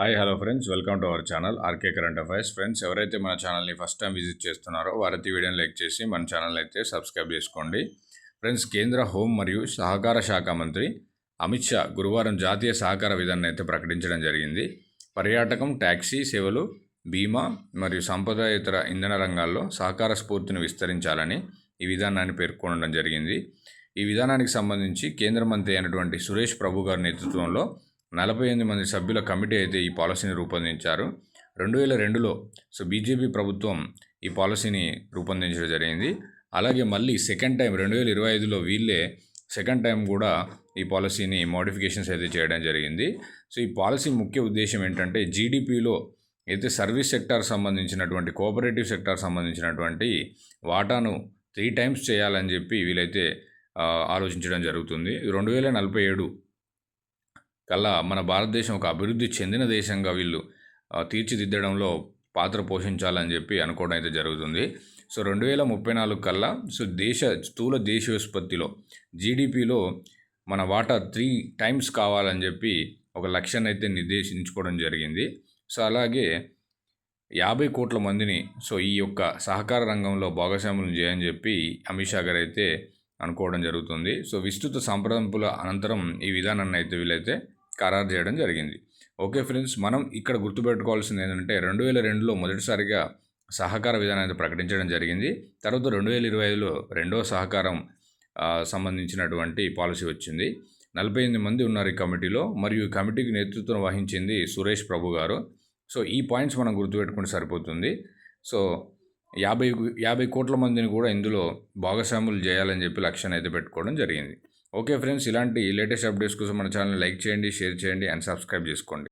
Hello friends, welcome to our channel RK current affairs. Friends, ఎవరైతే మన ఛానల్ని first time visit చేస్తున్నారో వారైతే వీడియోని లైక్ చేసి మన ఛానల్ అయితే సబ్స్క్రైబ్ చేసుకోండి. ఫ్రెండ్స్, కేంద్ర హోం మరియు సహకార శాఖ మంత్రి అమిత్ షా గురువారం జాతీయ సహకార విధానాన్ని అయితే ప్రకటించడం జరిగింది. పర్యాటకం, ట్యాక్సీ సేవలు, బీమా మరియు సంపదాయేతర ఇంధన రంగాల్లో సహకార స్ఫూర్తిని విస్తరించాలని ఈ విధానాన్ని పేర్కొనడం జరిగింది. ఈ విధానానికి సంబంధించి కేంద్ర మంత్రి అయినటువంటి సురేష్ ప్రభు గారి నేతృత్వంలో 48 మంది సభ్యుల కమిటీ అయితే ఈ పాలసీని రూపొందించారు. 2002లో బీజేపీ ప్రభుత్వం ఈ పాలసీని రూపొందించడం జరిగింది. అలాగే మళ్ళీ సెకండ్ టైం 2025లో వీళ్ళే సెకండ్ టైం కూడా ఈ పాలసీని మోడిఫికేషన్స్ అయితే చేయడం జరిగింది. ఈ పాలసీ ముఖ్య ఉద్దేశం ఏంటంటే జీడిపిలో అయితే సర్వీస్ సెక్టార్ సంబంధించినటువంటి, కోఆపరేటివ్ సెక్టార్ సంబంధించినటువంటి వాటాను 3 టైమ్స్ చేయాలని చెప్పి వీళ్ళైతే ఆలోచించడం జరుగుతుంది. 2047 కల్లా మన భారతదేశం ఒక అభివృద్ధి చెందిన దేశంగా వీళ్ళు తీర్చిదిద్దడంలో పాత్ర పోషించాలని చెప్పి అనుకోవడం అయితే జరుగుతుంది. 2034 కల్లా స్థూల దేశీయోత్పత్తిలో జీడిపిలో మన వాటా 3 టైమ్స్ కావాలని చెప్పి ఒక లక్ష్యాన్ని అయితే నిర్దేశించుకోవడం జరిగింది. అలాగే 50 కోట్ల మందిని ఈ యొక్క సహకార రంగంలో భాగస్వాములు చేయని చెప్పి అమిత్ షా గారు అయితే అనుకోవడం జరుగుతుంది. విస్తృత సంప్రదింపుల అనంతరం ఈ విధానాన్ని అయితే వీళ్ళైతే ఖరారు చేయడం జరిగింది. ఓకే ఫ్రెండ్స్, మనం ఇక్కడ గుర్తుపెట్టుకోవాల్సింది ఏంటంటే 2002లో మొదటిసారిగా సహకార విధానాన్ని ప్రకటించడం జరిగింది. తర్వాత 2025లో రెండో సహకారం సంబంధించినటువంటి పాలసీ వచ్చింది. 48 మంది ఉన్నారు ఈ కమిటీలో, మరియు ఈ కమిటీకి నేతృత్వం వహించింది సురేష్ ప్రభు గారు. ఈ పాయింట్స్ మనం గుర్తుపెట్టుకుంటే సరిపోతుంది. 50 కోట్ల మందిని కూడా ఇందులో భాగస్వాములు చేయాలని చెప్పి లక్ష్యాన్ని అయితే పెట్టుకోవడం జరిగింది. ఓకే ఫ్రెండ్స్, ఇలాంటి లేటెస్ట్ అప్డేట్స్ కోసం మన ఛానల్ని లైక్ చేయండి, షేర్ చేయండి అండ్ సబ్స్క్రైబ్ చేసుకోండి.